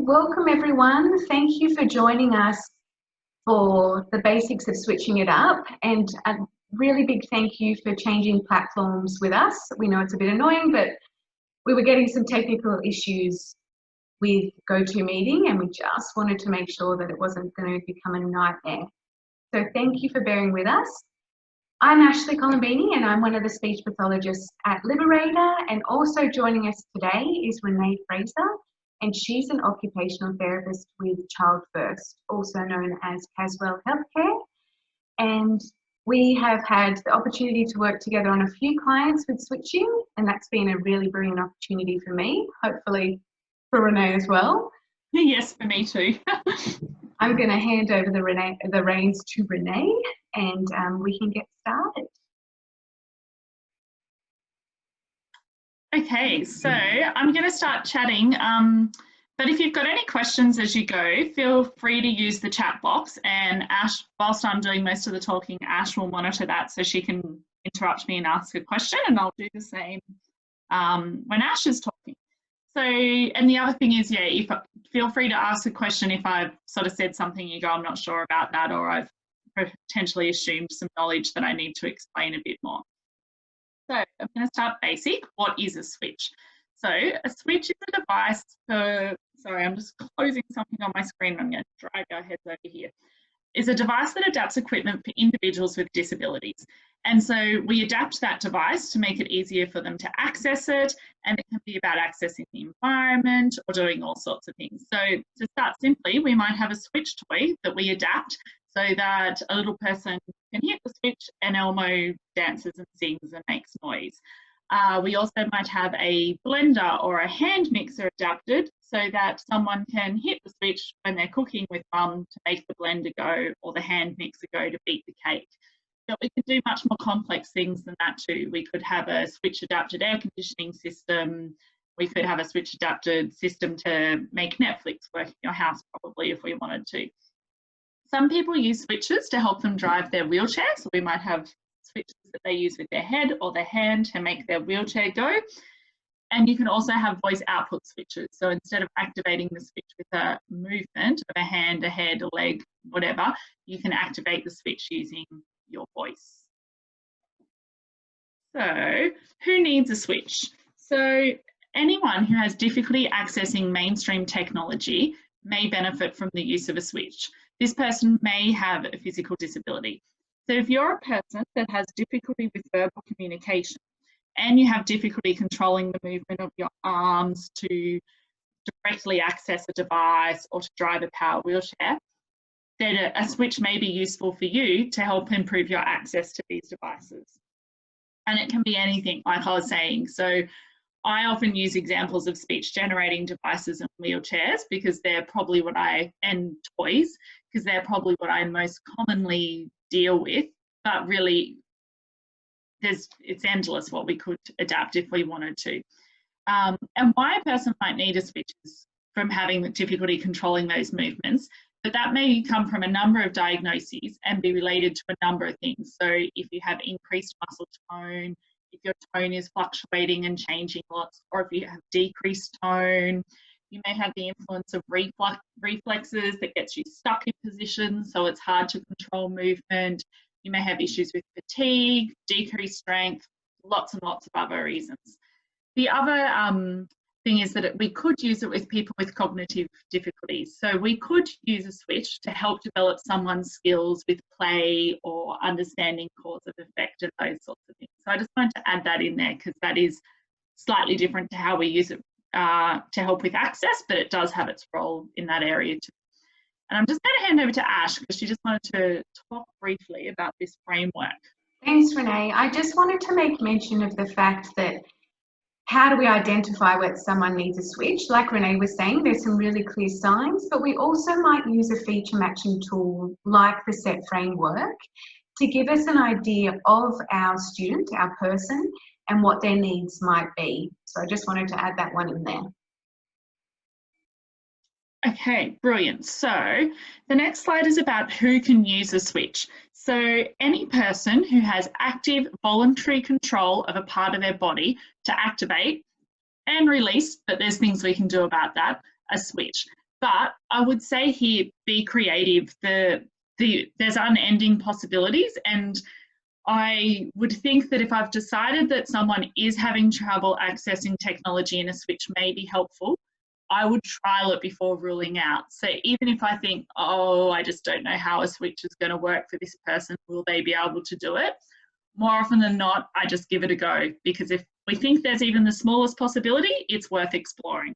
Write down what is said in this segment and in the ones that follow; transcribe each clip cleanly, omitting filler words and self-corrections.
welcome everyone. Thank you for joining us for the basics of switching it up, and a really big thank you for changing platforms with us. We know it's a bit annoying, but we were getting some technical issues with GoToMeeting and we just wanted to make sure that it wasn't going to become a nightmare. So thank you for bearing with us. I'm Ashley Colombini and I'm one of the speech pathologists at Liberator, and also joining us today is Renee Fraser, and she's an occupational therapist with Child First, also known as Caswell Healthcare. And we have had the opportunity to work together on a few clients with switching, and that's been a really brilliant opportunity for me, hopefully for Renee as well. Yes, for me too. I'm going to hand over the reins to Renee, and we can get started. Okay, so I'm going to start chatting, but if you've got any questions as you go, feel free to use the chat box, and Ash, whilst I'm doing most of the talking, Ash will monitor that so she can interrupt me and ask a question, and I'll do the same when Ash is talking. So, and the other thing is, yeah, feel free to ask a question if I've sort of said something you go, I'm not sure about that, or I've potentially assumed some knowledge that I need to explain a bit more. So I'm going to start basic. What is a switch? So a switch is a device for, sorry, I'm just closing something on my screen. I'm going to drag our heads over here. Is a device that adapts equipment for individuals with disabilities. And so we adapt that device to make it easier for them to access it, and it can be about accessing the environment or doing all sorts of things. So to start simply, we might have a switch toy that we adapt so that a little person can hit the switch and Elmo dances and sings and makes noise. We also might have a blender or a hand mixer adapted so that someone can hit the switch when they're cooking with mum to make the blender go or the hand mixer go to beat the cake. But we can do much more complex things than that too. We could have a switch adapted air conditioning system. We could have a switch adapted system to make Netflix work in your house probably if we wanted to. Some people use switches to help them drive their wheelchair. So we might have switches that they use with their head or their hand to make their wheelchair go. And you can also have voice output switches. So instead of activating the switch with a movement of a hand, a head, a leg, whatever, you can activate the switch using your voice. So who needs a switch? So anyone who has difficulty accessing mainstream technology may benefit from the use of a switch. This person may have a physical disability. So if you're a person that has difficulty with verbal communication and you have difficulty controlling the movement of your arms to directly access a device or to drive a power wheelchair, then a switch may be useful for you to help improve your access to these devices. And it can be anything, like I was saying. So I often use examples of speech generating devices and wheelchairs because they're probably and toys, because they're probably what I most commonly deal with, but really it's endless what we could adapt if we wanted to. And why a person might need a switch is from having difficulty controlling those movements, but that may come from a number of diagnoses and be related to a number of things. So if you have increased muscle tone, if your tone is fluctuating and changing lots, or if you have decreased tone, you may have the influence of reflexes that gets you stuck in positions, so it's hard to control movement. You may have issues with fatigue, decreased strength, lots and lots of other reasons. The other thing is that we could use it with people with cognitive difficulties. So we could use a switch to help develop someone's skills with play or understanding cause and effect and those sorts of things. So I just wanted to add that in there because that is slightly different to how we use it to help with access, but it does have its role in that area too. And I'm just going to hand over to Ash because she just wanted to talk briefly about this framework. Thanks, Renee. I just wanted to make mention of the fact that how do we identify whether someone needs a switch? Like Renee was saying, there's some really clear signs, but we also might use a feature matching tool like the SET framework to give us an idea of our student, our person, and what their needs might be. So I just wanted to add that one in there. Okay, brilliant. So the next slide is about who can use a switch. So any person who has active voluntary control of a part of their body to activate and release, but there's things we can do about that, a switch. But I would say here, be creative. There's unending possibilities, and I would think that if I've decided that someone is having trouble accessing technology and a switch may be helpful, I would trial it before ruling out. So even if I think, oh, I just don't know how a switch is going to work for this person, will they be able to do it? More often than not, I just give it a go, because if we think there's even the smallest possibility, it's worth exploring.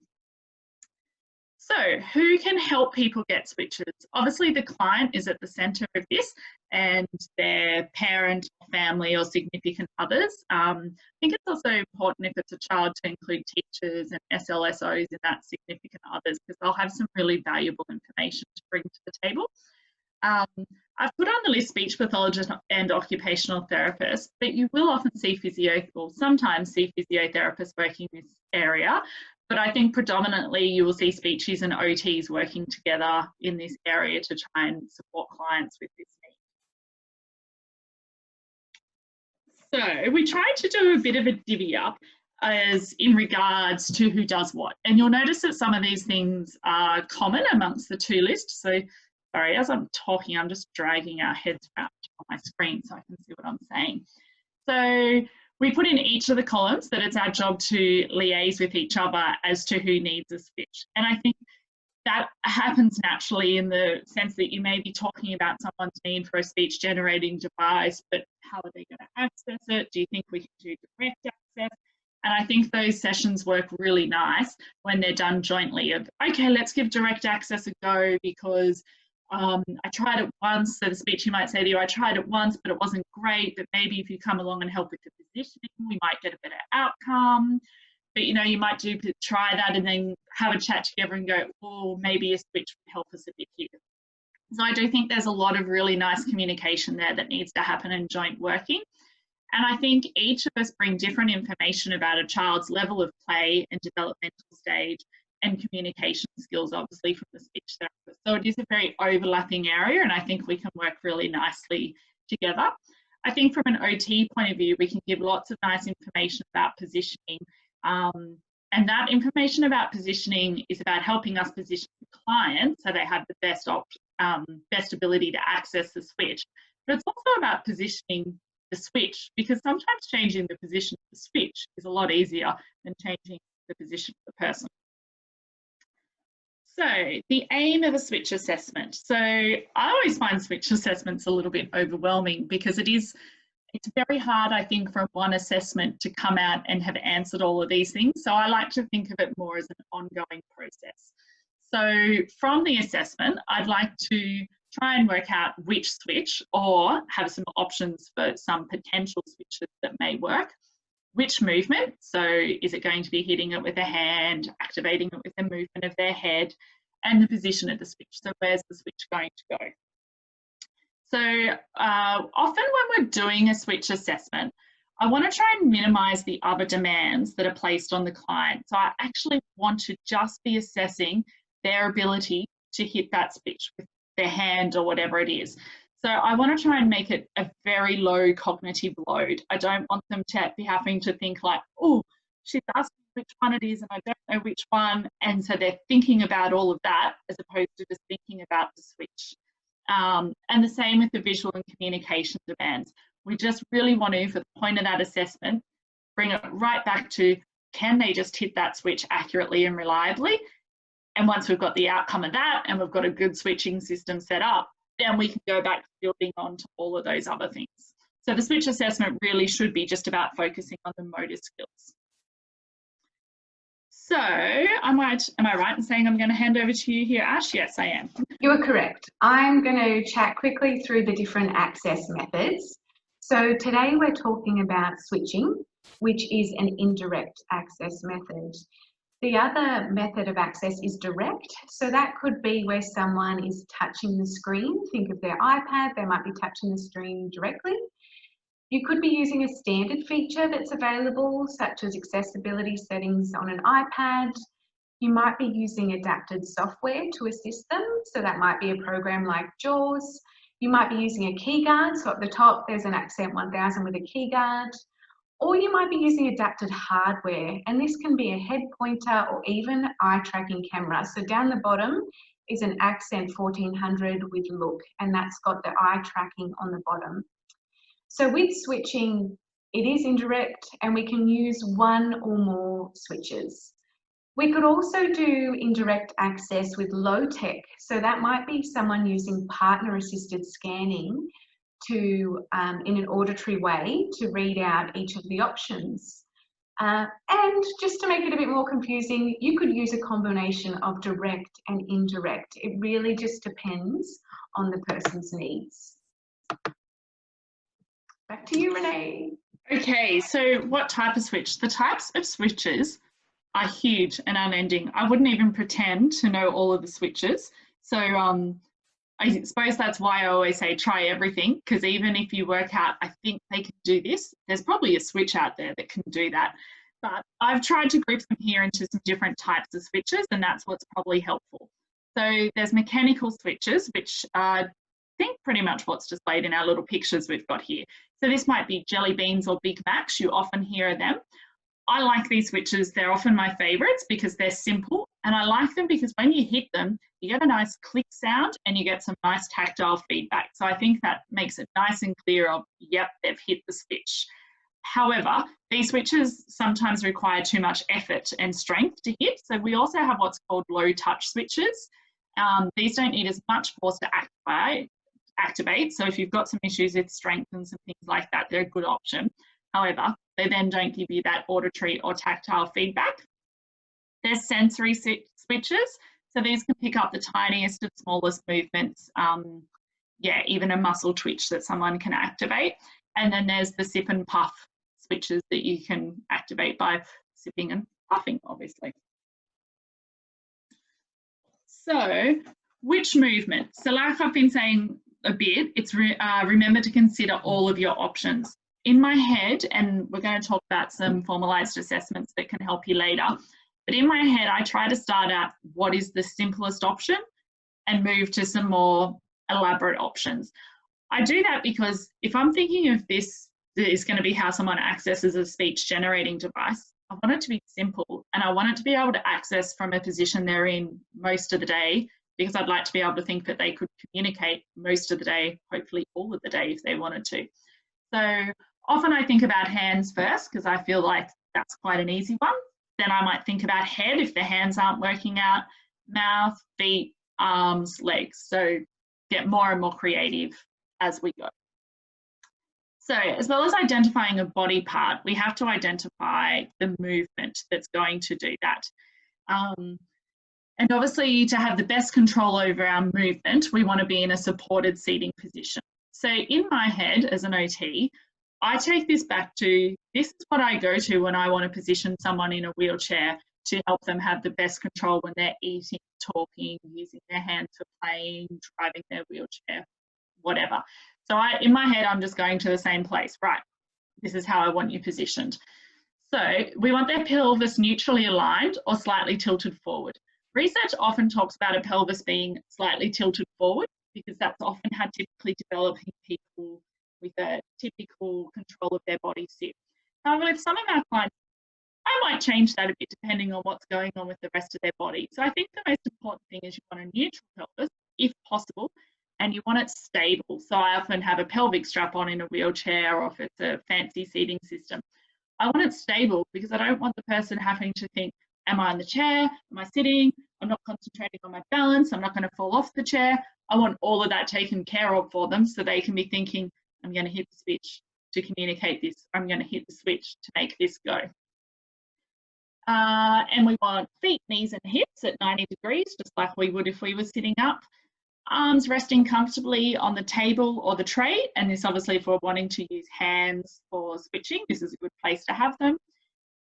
So who can help people get switches? Obviously the client is at the centre of this, and their parent, family or significant others. I think it's also important if it's a child to include teachers and SLSOs in that significant others, because they'll have some really valuable information to bring to the table. I've put on the list speech pathologists and occupational therapists, but you will often see sometimes see physiotherapists working in this area. But I think predominantly you will see speechies and OTs working together in this area to try and support clients with this need. So we tried to do a bit of a divvy up as in regards to who does what. And you'll notice that some of these things are common amongst the two lists. So sorry, as I'm talking, I'm just dragging our heads around on my screen so I can see what I'm saying. So we put in each of the columns that it's our job to liaise with each other as to who needs a switch. And I think that happens naturally in the sense that you may be talking about someone's need for a speech generating device, but how are they going to access it? Do you think we can do direct access? And I think those sessions work really nice when they're done jointly of, okay, let's give direct access a go, because I tried it once. So the speech, you might say to you, I tried it once, but it wasn't great. But maybe if you come along and help with the positioning, we might get a better outcome. But, you know, you might try that and then have a chat together and go, oh, maybe a switch would help us a bit here. So I do think there's a lot of really nice communication there that needs to happen in joint working. And I think each of us bring different information about a child's level of play and developmental stage and communication skills, obviously, from the speech therapist. So it is a very overlapping area, and I think we can work really nicely together. I think from an OT point of view, we can give lots of nice information about positioning. And that information about positioning is about helping us position the client so they have the best ability to access the switch. But it's also about positioning the switch, because sometimes changing the position of the switch is a lot easier than changing the position of the person. So the aim of a switch assessment. So I always find switch assessments a little bit overwhelming, because it's very hard, I think, from one assessment to come out and have answered all of these things. So I like to think of it more as an ongoing process. So from the assessment, I'd like to try and work out which switch, or have some options for some potential switches that may work. Which movement, so is it going to be hitting it with a hand, activating it with the movement of their head, and the position of the switch. So where's the switch going to go? So often when we're doing a switch assessment, I want to try and minimise the other demands that are placed on the client. So I actually want to just be assessing their ability to hit that switch with their hand or whatever it is. So I want to try and make it a very low cognitive load. I don't want them to be having to think like, oh, she's asking which one it is and I don't know which one. And so they're thinking about all of that as opposed to just thinking about the switch. And the same with the visual and communication demands. We just really want to, for the point of that assessment, bring it right back to, can they just hit that switch accurately and reliably? And once we've got the outcome of that and we've got a good switching system set up, then we can go back to building on to all of those other things. So the switch assessment really should be just about focusing on the motor skills. So am I right in saying I'm going to hand over to you here, Ash? Yes, I am. You are correct. I'm going to chat quickly through the different access methods. So today we're talking about switching, which is an indirect access method. The other method of access is direct. So that could be where someone is touching the screen. Think of their iPad, they might be touching the screen directly. You could be using a standard feature that's available, such as accessibility settings on an iPad. You might be using adapted software to assist them. So that might be a program like JAWS. You might be using a key guard. So at the top, there's an Accent 1000 with a key guard. Or you might be using adapted hardware, and this can be a head pointer or even eye tracking camera. So down the bottom is an Accent 1400 with Look, and that's got the eye tracking on the bottom. So with switching, it is indirect and we can use one or more switches. We could also do indirect access with low tech. So that might be someone using partner assisted scanning to, in an auditory way, to read out each of the options. And just to make it a bit more confusing, you could use a combination of direct and indirect. It really just depends on the person's needs. Back to you, Renee. Okay, so what type of switch? The types of switches are huge and unending. I wouldn't even pretend to know all of the switches. So I suppose that's why I always say try everything, because even if you work out, I think they can do this, there's probably a switch out there that can do that. But I've tried to group them here into some different types of switches, and that's what's probably helpful. So there's mechanical switches, which I think pretty much what's displayed in our little pictures we've got here. So this might be Jelly Beans or Big Macs, you often hear them. I like these switches, they're often my favourites because they're simple, and I like them because when you hit them, you get a nice click sound and you get some nice tactile feedback. So I think that makes it nice and clear of, yep, they've hit the switch. However, these switches sometimes require too much effort and strength to hit. So we also have what's called low touch switches. These don't need as much force to activate. So if you've got some issues with strength and some things like that, they're a good option. However, they then don't give you that auditory or tactile feedback. There's sensory switches. So these can pick up the tiniest of smallest movements. Yeah, even a muscle twitch that someone can activate. And then there's the sip and puff switches that you can activate by sipping and puffing, obviously. So which movement? So like I've been saying a bit, it's remember to consider all of your options. In my head, and we're going to talk about some formalised assessments that can help you later, but in my head, I try to start out what is the simplest option and move to some more elaborate options. I do that because if I'm thinking of this is going to be how someone accesses a speech generating device, I want it to be simple and I want it to be able to access from a position they're in most of the day, because I'd like to be able to think that they could communicate most of the day, hopefully all of the day if they wanted to. So often I think about hands first because I feel like that's quite an easy one. Then I might think about head if the hands aren't working out, mouth, feet, arms, legs. So get more and more creative as we go. So as well as identifying a body part, we have to identify the movement that's going to do that. And obviously to have the best control over our movement, we want to be in a supported seating position. So in my head as an OT, I take this back to, this is what I go to when I want to position someone in a wheelchair to help them have the best control when they're eating, talking, using their hands for playing, driving their wheelchair, whatever. So in my head, I'm just going to the same place, right? This is how I want you positioned. So we want their pelvis neutrally aligned or slightly tilted forward. Research often talks about a pelvis being slightly tilted forward because that's often how typically developing people with a typical control of their body sit. However, with some of our clients, I might change that a bit depending on what's going on with the rest of their body. So I think the most important thing is you want a neutral pelvis, if possible, and you want it stable. So I often have a pelvic strap on in a wheelchair, or if it's a fancy seating system. I want it stable because I don't want the person having to think, am I in the chair? Am I sitting? I'm not concentrating on my balance. I'm not going to fall off the chair. I want all of that taken care of for them so they can be thinking, I'm going to hit the switch to communicate this. I'm going to hit the switch to make this go. And we want feet, knees and hips at 90 degrees, just like we would if we were sitting up. Arms resting comfortably on the table or the tray. And this obviously if we're wanting to use hands for switching, this is a good place to have them.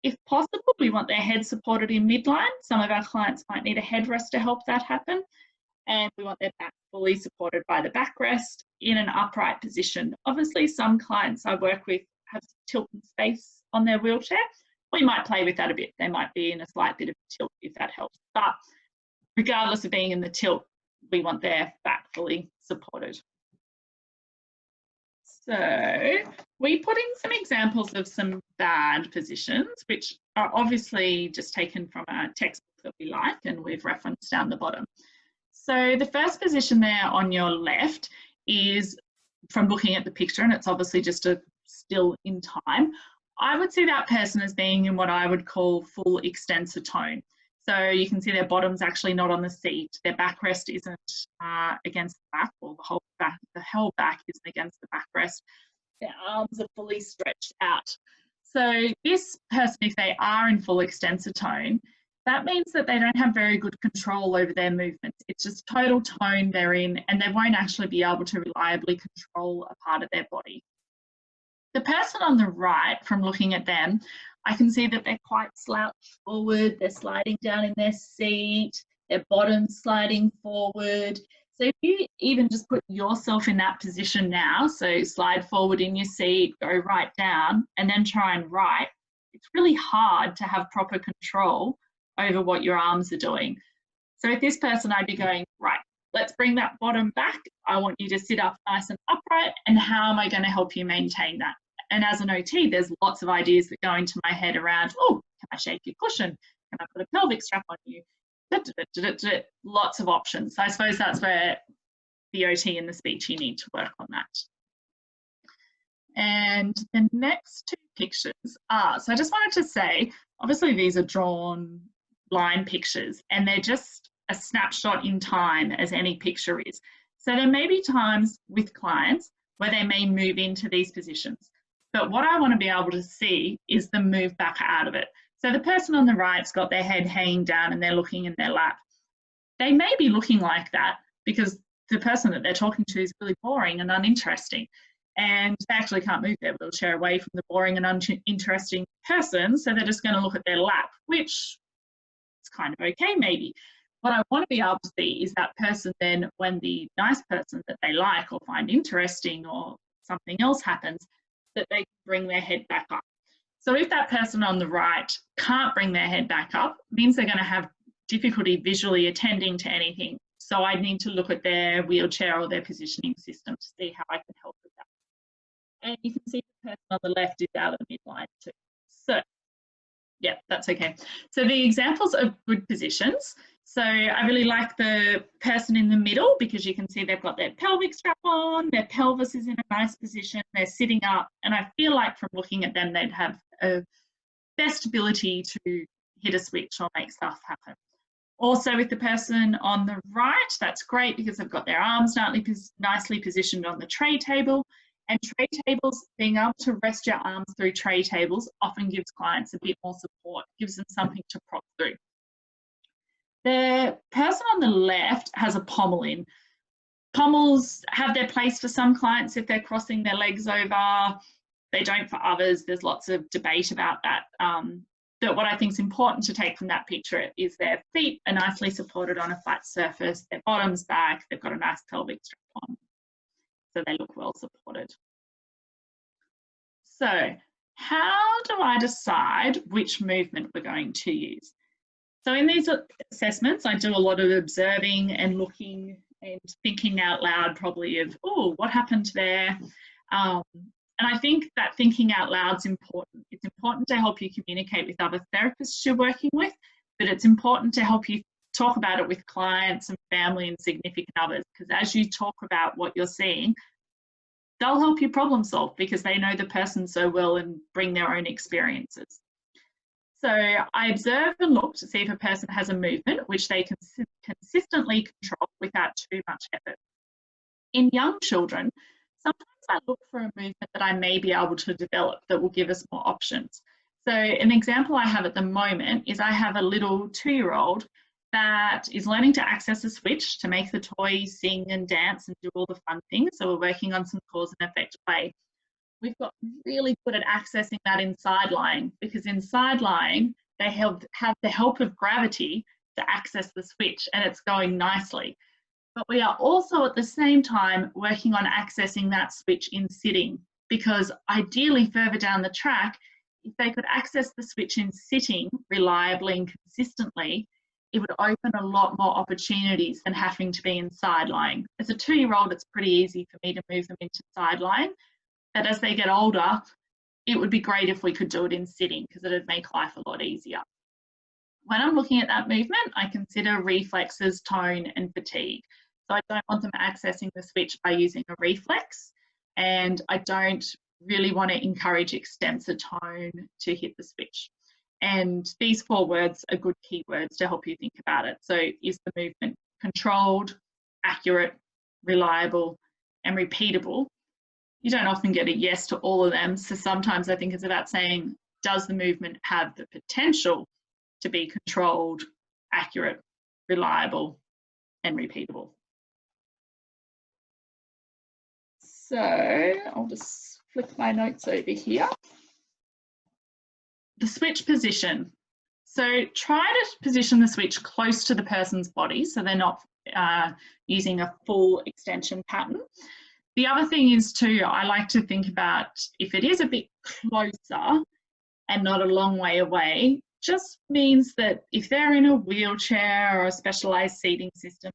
If possible, we want their head supported in midline. Some of our clients might need a headrest to help that happen. And we want their back fully supported by the backrest in an upright position. Obviously, some clients I work with have tilt and space on their wheelchair. We might play with that a bit. They might be in a slight bit of tilt if that helps. But regardless of being in the tilt, we want their back fully supported. So we put in some examples of some bad positions, which are obviously just taken from a textbook that we like and we've referenced down the bottom. So the first position there on your left is from looking at the picture, and it's obviously just a still in time. I would see that person as being in what I would call full extensor tone. So you can see their bottom's actually not on the seat, their backrest isn't against the back, or the whole back isn't against the backrest. Their arms are fully stretched out. So this person, if they are in full extensor tone, that means that they don't have very good control over their movements. It's just total tone they're in, and they won't actually be able to reliably control a part of their body. The person on the right, from looking at them, I can see that they're quite slouched forward, they're sliding down in their seat, their bottom's sliding forward. So if you even just put yourself in that position now, so slide forward in your seat, go right down, and then try and right, it's really hard to have proper control over what your arms are doing. So with this person, I'd be going, right, let's bring that bottom back. I want you to sit up nice and upright, and how am I going to help you maintain that? And as an OT, there's lots of ideas that go into my head around, oh, can I shake your cushion? Can I put a pelvic strap on you? Lots of options. So I suppose that's where the OT and the speech, you need to work on that. And the next two pictures are, so I just wanted to say, obviously these are drawn line pictures and they're just a snapshot in time as any picture is. So there may be times with clients where they may move into these positions. But what I want to be able to see is them move back out of it. So the person on the right's got their head hanging down and they're looking in their lap. They may be looking like that because the person that they're talking to is really boring and uninteresting, and they actually can't move their wheelchair away from the boring and uninteresting person, so they're just going to look at their lap, which is kind of okay maybe. What I want to be able to see is that person then, when the nice person that they like or find interesting or something else happens, that they can bring their head back up. So if that person on the right can't bring their head back up, it means they're going to have difficulty visually attending to anything. So I need to look at their wheelchair or their positioning system to see how I can help with that. And you can see the person on the left is out of the midline too. So yeah, that's okay. So the examples of good positions. So I really like the person in the middle because you can see they've got their pelvic strap on, their pelvis is in a nice position, they're sitting up, and I feel like from looking at them, they'd have a best ability to hit a switch or make stuff happen. Also with the person on the right, that's great because they've got their arms nicely positioned on the tray table. And tray tables, being able to rest your arms through tray tables often gives clients a bit more support, gives them something to prop through. The person on the left has a pommel in. Pommels have their place for some clients if they're crossing their legs over. They don't for others. There's lots of debate about that. But what I think is important to take from that picture is their feet are nicely supported on a flat surface, their bottom's back, they've got a nice pelvic strap on. So they look well supported. So how do I decide which movement we're going to use? So in these assessments, I do a lot of observing and looking and thinking out loud probably of, oh, what happened there? And I think that thinking out loud is important. It's important to help you communicate with other therapists you're working with, but it's important to help you talk about it with clients and family and significant others, because as you talk about what you're seeing, they'll help you problem solve because they know the person so well and bring their own experiences. So I observe and look to see if a person has a movement which they can consistently control without too much effort. In young children, sometimes I look for a movement that I may be able to develop that will give us more options. So an example I have at the moment is I have a little 2-year-old that is learning to access a switch to make the toy sing and dance and do all the fun things. So we're working on some cause and effect play. We've got really good at accessing that in side lying, because in side lying, they have the help of gravity to access the switch and it's going nicely. But we are also at the same time working on accessing that switch in sitting, because ideally further down the track, if they could access the switch in sitting reliably and consistently, it would open a lot more opportunities than having to be in side lying. As a 2-year-old, it's pretty easy for me to move them into side lying. But as they get older, it would be great if we could do it in sitting because it would make life a lot easier. When I'm looking at that movement, I consider reflexes, tone, and fatigue. So I don't want them accessing the switch by using a reflex, and I don't really want to encourage extensor tone to hit the switch. And these 4 words are good keywords to help you think about it. So is the movement controlled, accurate, reliable, and repeatable? You don't often get a yes to all of them. So sometimes I think it's about saying, does the movement have the potential to be controlled, accurate, reliable, and repeatable? So I'll just flip my notes over here. The switch position. So try to position the switch close to the person's body so they're not using a full extension pattern. The other thing is too, I like to think about if it is a bit closer and not a long way away, just means that if they're in a wheelchair or a specialised seating system,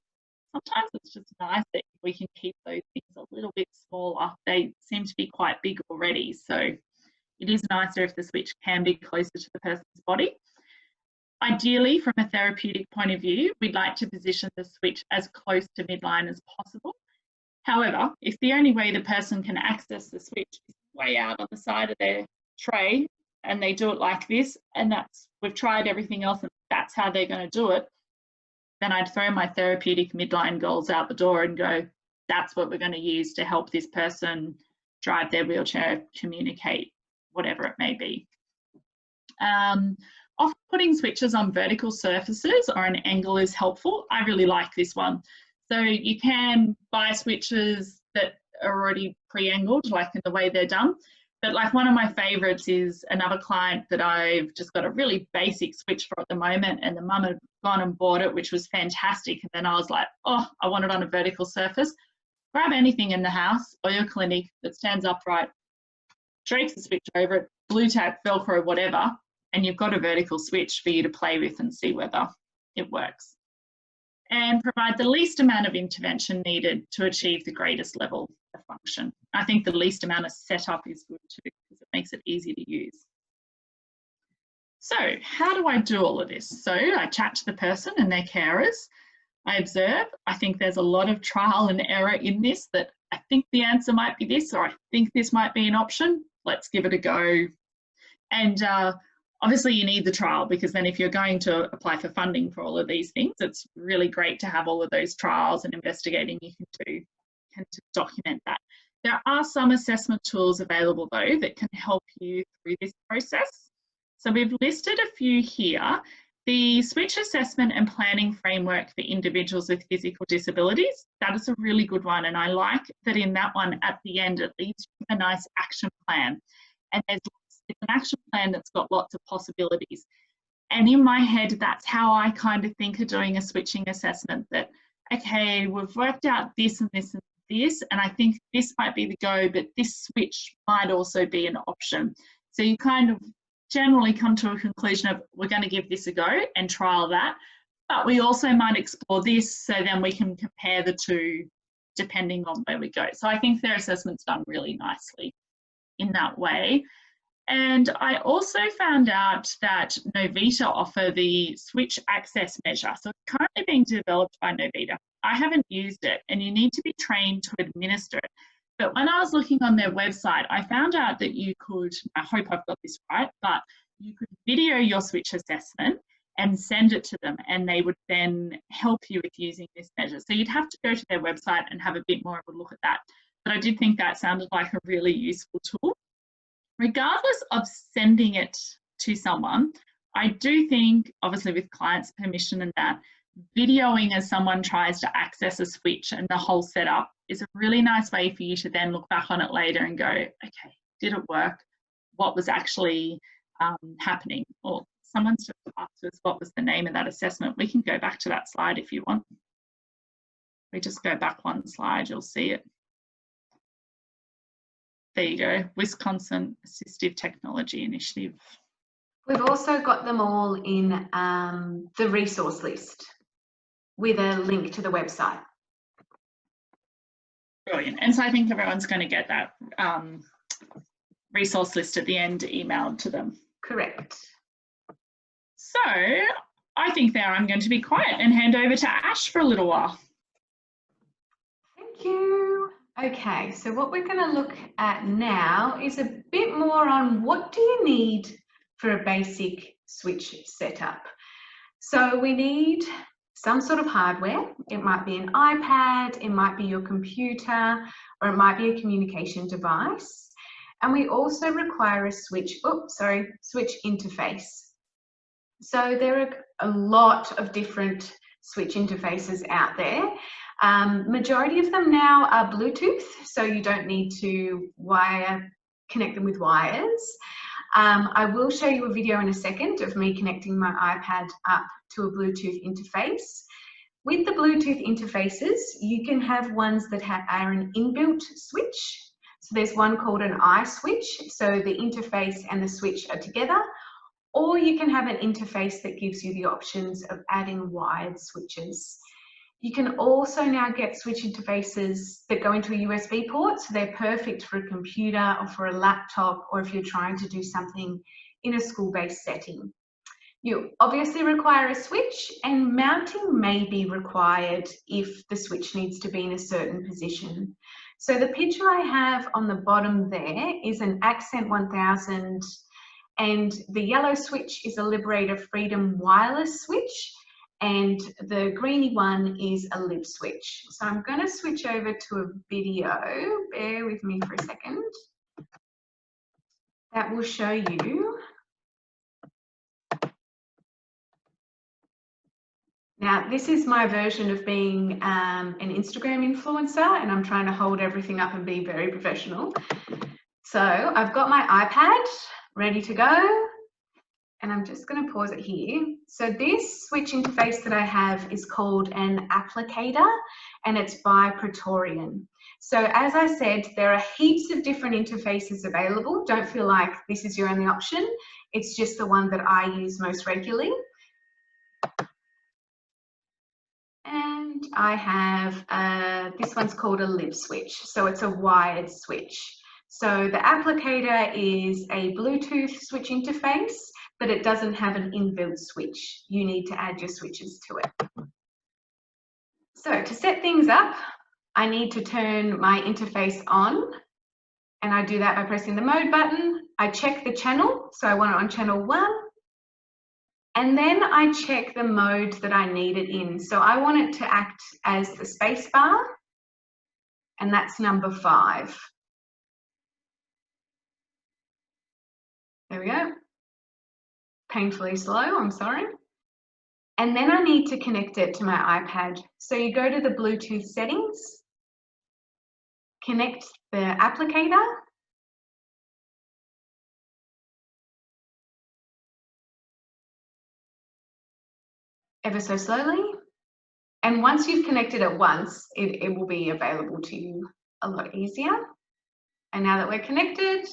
sometimes it's just nice that we can keep those things a little bit smaller. They seem to be quite big already, so it is nicer if the switch can be closer to the person's body. Ideally, from a therapeutic point of view, we'd like to position the switch as close to midline as possible. However, if the only way the person can access the switch is way out on the side of their tray and they do it like this, and we've tried everything else and that's how they're going to do it, then I'd throw my therapeutic midline goals out the door and go, that's what we're going to use to help this person drive their wheelchair, communicate, whatever it may be. Often putting switches on vertical surfaces or an angle is helpful. I really like this one. So you can buy switches that are already pre-angled, like in the way they're done. But like one of my favorites is another client that I've just got a really basic switch for at the moment, and the mum had gone and bought it, which was fantastic. And then I was like, oh, I want it on a vertical surface. Grab anything in the house or your clinic that stands upright, drapes the switch over it, blue tape, Velcro, whatever, and you've got a vertical switch for you to play with and see whether it works. And provide the least amount of intervention needed to achieve the greatest level of function. I think the least amount of setup is good too, because it makes it easy to use. So how do I do all of this? So I chat to the person and their carers. I observe. I think there's a lot of trial and error in this, that I think the answer might be this, or I think this might be an option. Let's give it a go. And obviously you need the trial, because then if you're going to apply for funding for all of these things, it's really great to have all of those trials and investigating you can do to document that. There are some assessment tools available though that can help you through this process. So we've listed a few here. The Switch Assessment and Planning Framework for Individuals with Physical Disabilities, that is a really good one, and I like that in that one at the end it leaves you with a nice action plan. And it's an action plan that's got lots of possibilities. And in my head, that's how I kind of think of doing a switching assessment, that, okay, we've worked out this and this and this, and I think this might be the go, but this switch might also be an option. So you kind of generally come to a conclusion of, we're going to give this a go and trial that, but we also might explore this, so then we can compare the two depending on where we go. So I think their assessment's done really nicely in that way. And I also found out that Novita offer the switch access measure. So it's currently being developed by Novita. I haven't used it, and you need to be trained to administer it. But when I was looking on their website, I found out that you could, I hope I've got this right, but you could video your switch assessment and send it to them, and they would then help you with using this measure. So you'd have to go to their website and have a bit more of a look at that. But I did think that sounded like a really useful tool. Regardless of sending it to someone, I do think, obviously with clients' permission and that, videoing as someone tries to access a switch and the whole setup is a really nice way for you to then look back on it later and go, okay, did it work? What was actually happening? Or someone's just asked us what was the name of that assessment. We can go back to that slide if you want. We just go back one slide, you'll see it. There you go, Wisconsin Assistive Technology Initiative. We've also got them all in the resource list with a link to the website. Brilliant. And so I think everyone's going to get that resource list at the end emailed to them. Correct. So I think now I'm going to be quiet and hand over to Ash for a little while. Thank you. Okay, so what we're going to look at now is a bit more on what do you need for a basic switch setup. So we need some sort of hardware. It might be an iPad, it might be your computer, or it might be a communication device. And we also require a switch interface. So there are a lot of different switch interfaces out there. Majority of them now are Bluetooth, so you don't need to connect them with wires. I will show you a video in a second of me connecting my iPad up to a Bluetooth interface. With the Bluetooth interfaces, you can have ones that are an inbuilt switch. So there's one called an iSwitch, so the interface and the switch are together. Or you can have an interface that gives you the options of adding wired switches. You can also now get switch interfaces that go into a USB port, so they're perfect for a computer or for a laptop, or if you're trying to do something in a school-based setting. You obviously require a switch, and mounting may be required if the switch needs to be in a certain position. So the picture I have on the bottom there is an Accent 1000, and the yellow switch is a Liberator Freedom wireless switch, and the greeny one is a Lib switch. So I'm going to switch over to a video. Bear with me for a second. That will show you. Now, this is my version of being an Instagram influencer, and I'm trying to hold everything up and be very professional. So I've got my iPad ready to go, and I'm just going to pause it here. So this switch interface that I have is called an applicator, and it's by Praetorian. So as I said, there are heaps of different interfaces available. Don't feel like this is your only option. It's just the one that I use most regularly. And I have, this one's called a Lib switch. So it's a wired switch. So the applicator is a Bluetooth switch interface, but it doesn't have an inbuilt switch. You need to add your switches to it. So to set things up, I need to turn my interface on, and I do that by pressing the mode button. I check the channel, so I want it on channel 1, and then I check the mode that I need it in. So I want it to act as the space bar, and that's number 5. There we go. Painfully slow, I'm sorry. And then I need to connect it to my iPad. So you go to the Bluetooth settings, connect the applicator, ever so slowly. And once you've connected it once, it will be available to you a lot easier. And now that we're connected,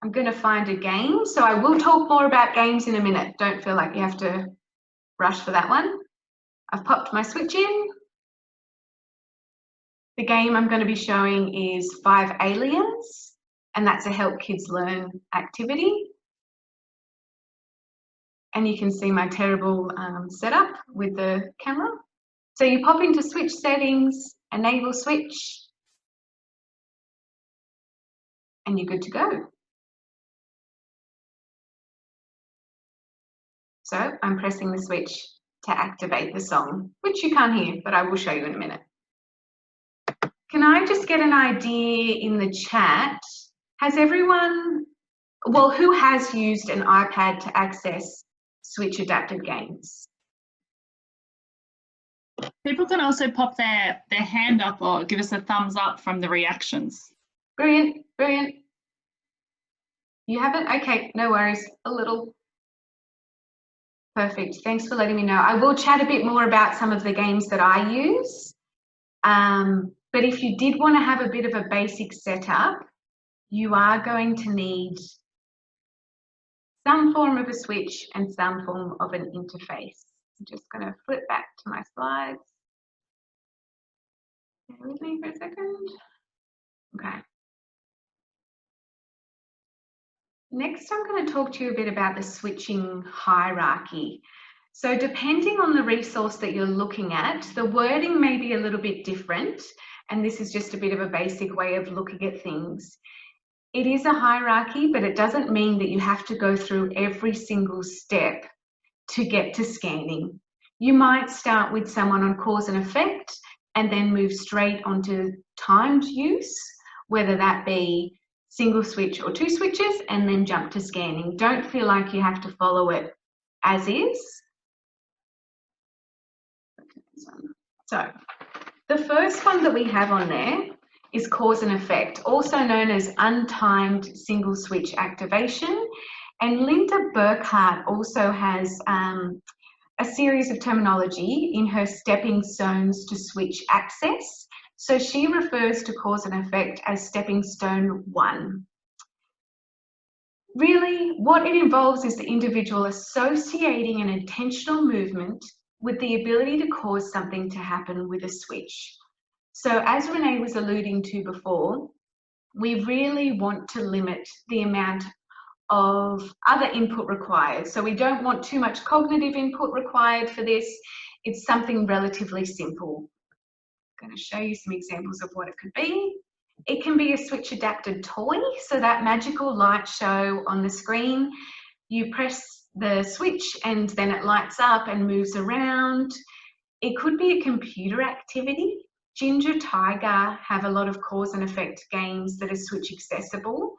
I'm going to find a game. So I will talk more about games in a minute. Don't feel like you have to rush for that one. I've popped my switch in. The game I'm going to be showing is 5 Aliens, and that's a Help Kids Learn activity. And you can see my terrible setup with the camera. So you pop into switch settings, enable switch, and you're good to go. So I'm pressing the switch to activate the song, which you can't hear, but I will show you in a minute. Can I just get an idea in the chat? Has everyone, well, who has used an iPad to access switch adapted games? People can also pop their hand up or give us a thumbs up from the reactions. Brilliant, brilliant. You haven't? Okay, no worries. A little. Perfect. Thanks for letting me know. I will chat a bit more about some of the games that I use. But if you did want to have a bit of a basic setup, you are going to need some form of a switch and some form of an interface. I'm just going to flip back to my slides. Bear with me for a second. Okay. Next, I'm going to talk to you a bit about the switching hierarchy. So depending on the resource that you're looking at, the wording may be a little bit different, and this is just a bit of a basic way of looking at things. It is a hierarchy, but it doesn't mean that you have to go through every single step to get to scanning. You might start with someone on cause and effect and then move straight onto timed use, whether that be single switch or 2 switches, and then jump to scanning. Don't feel like you have to follow it as is. So the first one that we have on there is cause and effect, also known as untimed single switch activation. And Linda Burkhardt also has a series of terminology in her stepping stones to switch access. So she refers to cause and effect as stepping stone 1. Really, what it involves is the individual associating an intentional movement with the ability to cause something to happen with a switch. So as Renee was alluding to before, we really want to limit the amount of other input required. So we don't want too much cognitive input required for this. It's something relatively simple. I'm going to show you some examples of what it could be. It can be a switch adapted toy. So that magical light show on the screen, you press the switch and then it lights up and moves around. It could be a computer activity. Ginger Tiger have a lot of cause and effect games that are switch accessible.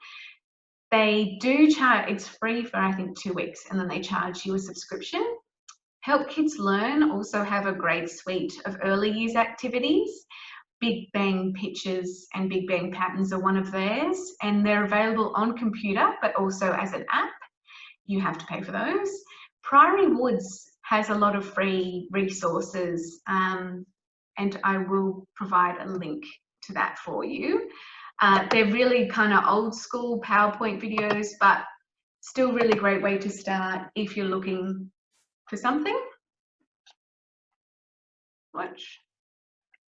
They do charge, it's free for I think 2 weeks, and then they charge you a subscription. Help Kids Learn also have a great suite of early years activities. Big Bang Pictures and Big Bang Patterns are one of theirs, and they're available on computer but also as an app. You have to pay for those. Priory Woods has a lot of free resources, and I will provide a link to that for you. They're really kind of old school PowerPoint videos, but still really great way to start if you're looking for something. Watch.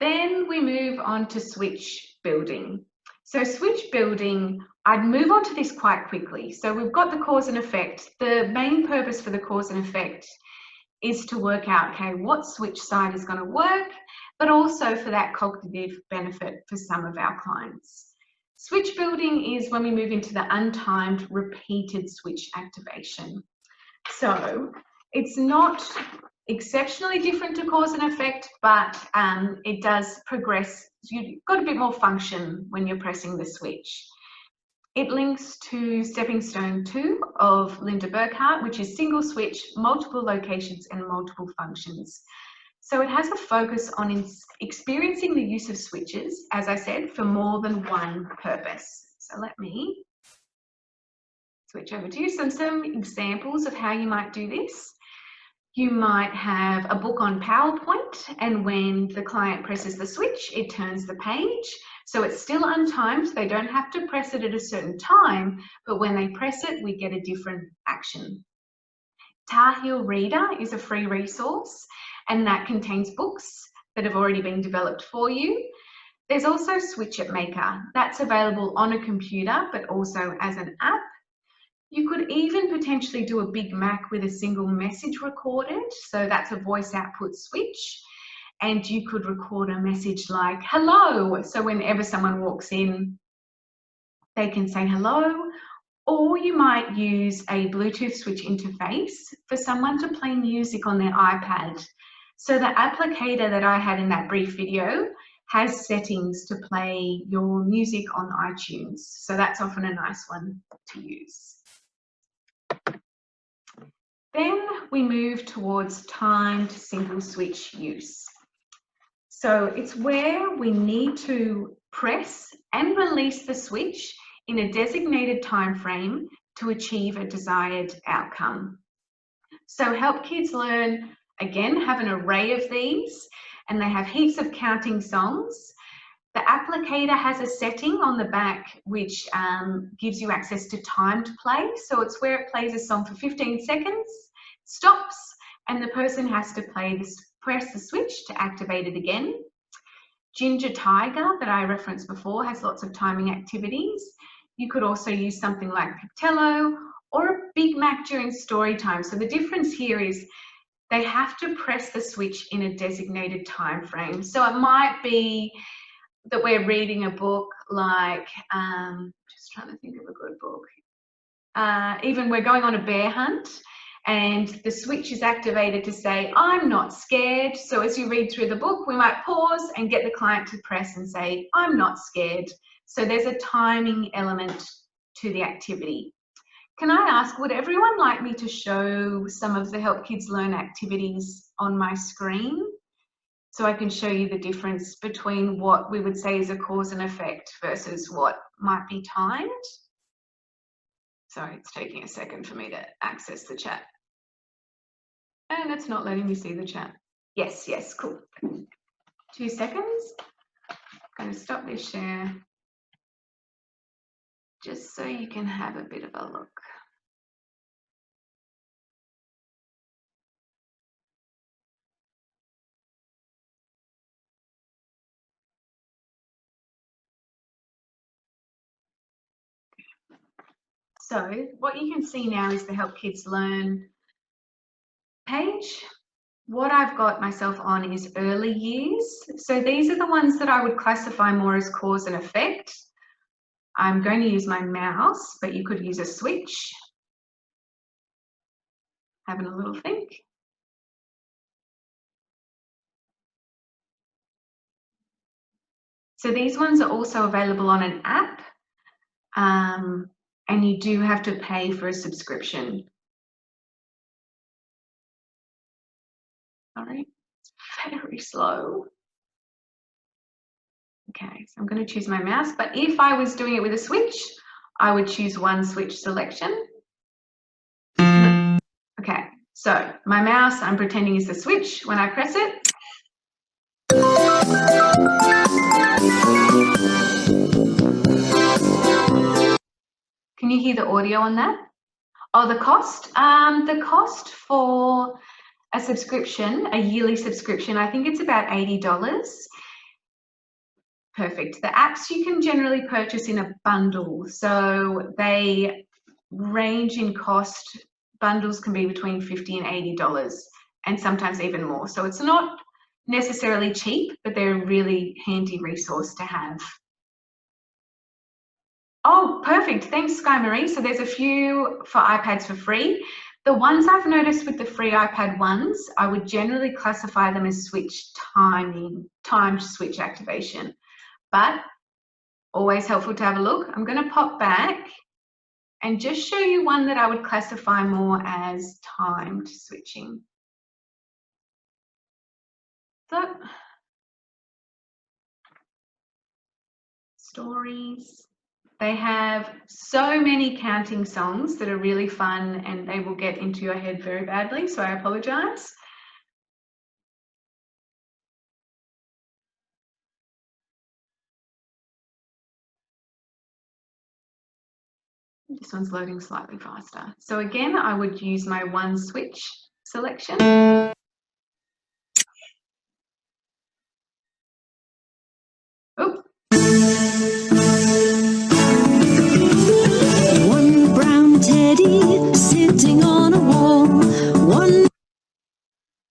Then we move on to switch building. So switch building, I'd move on to this quite quickly. So we've got the cause and effect. The main purpose for the cause and effect is to work out, okay, what switch side is going to work, but also for that cognitive benefit for some of our clients. Switch building is when we move into the untimed repeated switch activation. So it's not exceptionally different to cause and effect, but it does progress. You've got a bit more function when you're pressing the switch. It links to Stepping Stone 2 of Linda Burkhardt, which is single switch, multiple locations and multiple functions. So it has a focus on experiencing the use of switches, as I said, for more than one purpose. So let me switch over to you. Some examples of how you might do this. You might have a book on PowerPoint, and when the client presses the switch, it turns the page. So it's still untimed. They don't have to press it at a certain time, but when they press it, we get a different action. Tar Heel Reader is a free resource, and that contains books that have already been developed for you. There's also Switch It Maker. That's available on a computer, but also as an app. You could even potentially do a Big Mac with a single message recorded. So that's a voice output switch. And you could record a message like, hello. So whenever someone walks in, they can say hello. Or you might use a Bluetooth switch interface for someone to play music on their iPad. So the applicator that I had in that brief video has settings to play your music on iTunes. So that's often a nice one to use. Then we move towards timed single switch use. So it's where we need to press and release the switch in a designated time frame to achieve a desired outcome. So Help Kids Learn, again, have an array of these, and they have heaps of counting songs. The applicator has a setting on the back which gives you access to timed play. So it's where it plays a song for 15 seconds, stops, and the person has to press the switch to activate it again. Ginger Tiger, that I referenced before, has lots of timing activities. You could also use something like Pictello or a Big Mac during story time. So the difference here is they have to press the switch in a designated time frame. So it might be that we're reading a book like, just trying to think of a good book. Even we're going on a bear hunt and the switch is activated to say, I'm not scared. So as you read through the book, we might pause and get the client to press and say, I'm not scared. So there's a timing element to the activity. Can I ask, would everyone like me to show some of the Help Kids Learn activities on my screen? So I can show you the difference between what we would say is a cause and effect versus what might be timed. Sorry, it's taking a second for me to access the chat. And it's not letting me see the chat. Yes, yes, cool. 2 seconds. I'm going to stop this share just so you can have a bit of a look. So what you can see now is the Help Kids Learn page. What I've got myself on is early years. So these are the ones that I would classify more as cause and effect. I'm going to use my mouse, but you could use a switch. Having a little think. So these ones are also available on an app, and you do have to pay for a subscription. Sorry, it's very slow. Okay, so I'm going to choose my mouse, but if I was doing it with a switch, I would choose one switch selection. Okay, so my mouse, I'm pretending is the switch. When I press it, can you hear the audio on that? Oh, the cost? The cost for a subscription, a yearly subscription, I think it's about $80. Perfect. The apps you can generally purchase in a bundle. So they range in cost. Bundles can be between $50 and $80 and sometimes even more. So it's not necessarily cheap, but they're a really handy resource to have. Oh, perfect. Thanks, Sky Marie. So there's a few for iPads for free. The ones I've noticed with the free iPad ones, I would generally classify them as switch timing, timed switch activation, but always helpful to have a look. I'm going to pop back and just show you one that I would classify more as timed switching. So, stories. They have so many counting songs that are really fun and they will get into your head very badly, so I apologize. This one's loading slightly faster. So again, I would use my one switch selection. Oops. One brown teddy sitting on a wall. One.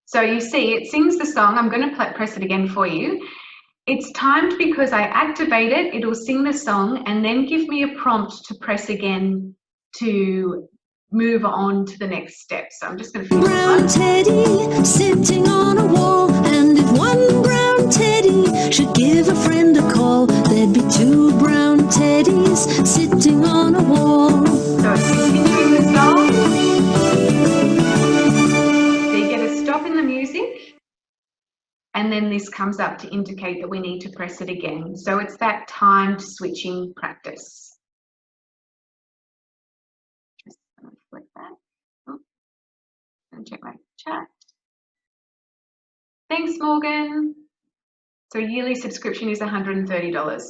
So you see, it sings the song. I'm going to press it again for you. It's timed because I activate it, it'll sing the song and then give me a prompt to press again to move on to the next step. So I'm just going to finish brown teddy sitting on a wall, and if one brown teddy should give a friend a call, there'd be two brown teddies sitting on a wall. So it's continuing the song. So you get a stop in the music. And then this comes up to indicate that we need to press it again. So it's that timed switching practice. Just going to flip that. Oh, and check my chat. Thanks, Morgan. So yearly subscription is $130.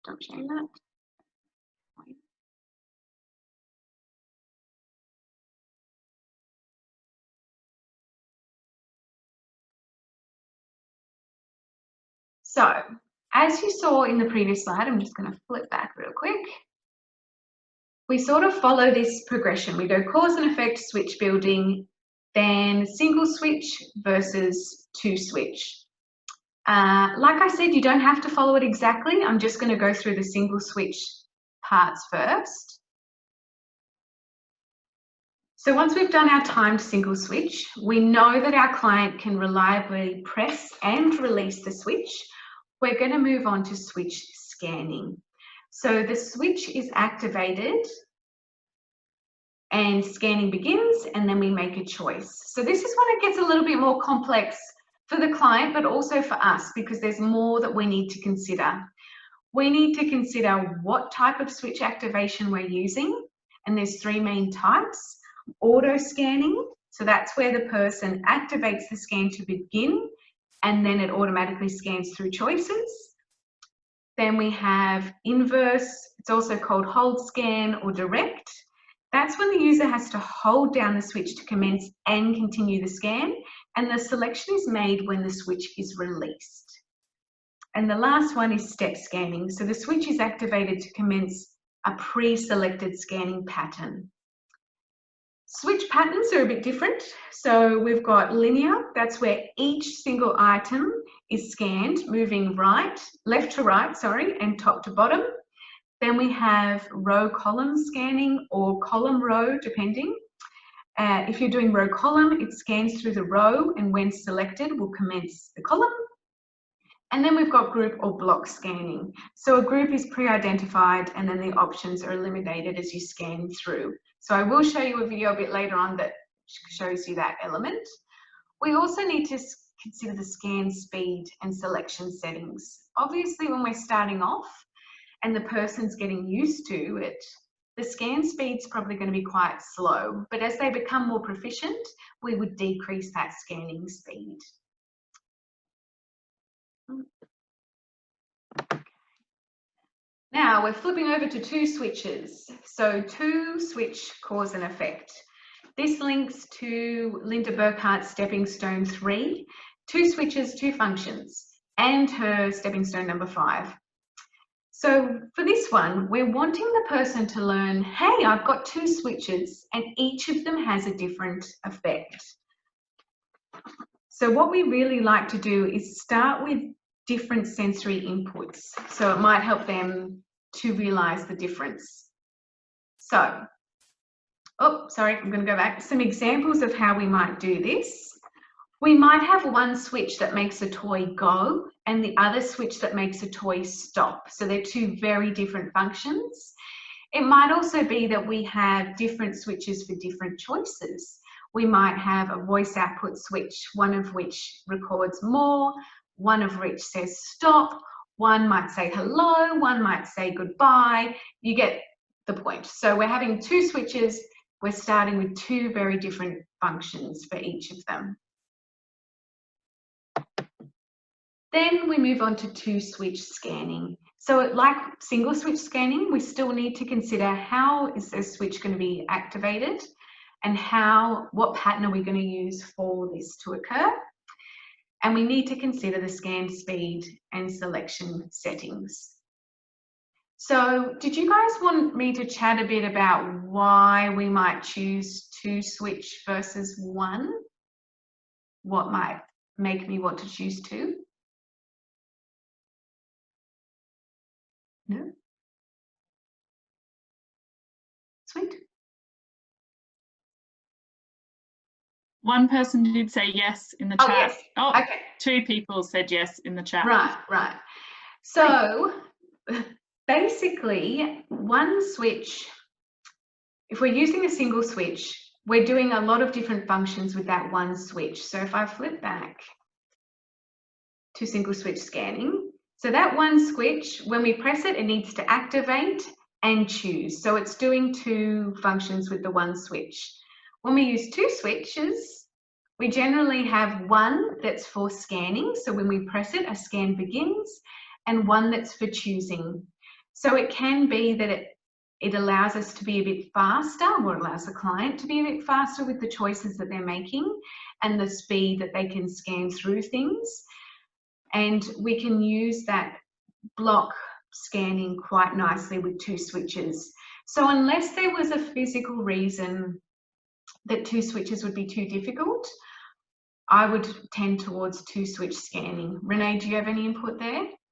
Stop sharing that. So as you saw in the previous slide, I'm just going to flip back real quick. We sort of follow this progression. We go cause and effect, switch building, then single switch versus two switch. Like I said, you don't have to follow it exactly. I'm just going to go through the single switch parts first. So once we've done our timed single switch, we know that our client can reliably press and release the switch. We're going to move on to switch scanning. So the switch is activated and scanning begins, and then we make a choice. So this is when it gets a little bit more complex for the client, but also for us, because there's more that we need to consider. We need to consider what type of switch activation we're using, and there's three main types. Auto scanning, so that's where the person activates the scan to begin, and then it automatically scans through choices. Then we have inverse, it's also called hold scan or direct. That's when the user has to hold down the switch to commence and continue the scan, and the selection is made when the switch is released. And the last one is step scanning. So the switch is activated to commence a pre-selected scanning pattern. Switch patterns are a bit different. So we've got linear, that's where each single item is scanned, moving left to right, and top to bottom. Then we have row column scanning or column row, depending. If you're doing row column, it scans through the row, and when selected, will commence the column. And then we've got group or block scanning. So a group is pre-identified, and then the options are eliminated as you scan through. So I will show you a video a bit later on that shows you that element. We also need to consider the scan speed and selection settings. Obviously, when we're starting off and the person's getting used to it, the scan speed's probably going to be quite slow. But as they become more proficient, we would decrease that scanning speed. Now we're flipping over to two switches. So two switch cause and effect. This links to Linda Burkhart's Stepping Stone 3, two switches, two functions, and her Stepping Stone number 5. So for this one, we're wanting the person to learn, hey, I've got two switches and each of them has a different effect. So what we really like to do is start with different sensory inputs. So it might help them to realize the difference. So, I'm going to go back. Some examples of how we might do this. We might have one switch that makes a toy go and the other switch that makes a toy stop. So they're two very different functions. It might also be that we have different switches for different choices. We might have a voice output switch, one of which records more, one of which says stop, one might say hello, one might say goodbye. You get the point. So we're having two switches. We're starting with two very different functions for each of them. Then we move on to two switch scanning. So like single switch scanning, we still need to consider how is this switch going to be activated and what pattern are we going to use for this to occur. And we need to consider the scan speed and selection settings. So did you guys want me to chat a bit about why we might choose two switch versus one? What might make me want to choose two? No? Sweet. One person did say yes in the chat. Yes. Oh, okay. Two people said yes in the chat. Right. So basically, one switch, if we're using a single switch, we're doing a lot of different functions with that one switch. So if I flip back to single switch scanning, so that one switch, when we press it, it needs to activate and choose. So it's doing two functions with the one switch. When we use two switches, we generally have one that's for scanning. So when we press it, a scan begins, and one that's for choosing. So it can be that it allows us to be a bit faster, or allows the client to be a bit faster with the choices that they're making and the speed that they can scan through things. And we can use that block scanning quite nicely with 2 switches. So unless there was a physical reason that 2 switches would be too difficult, I would tend towards 2 switch scanning. Renee, do you have any input there?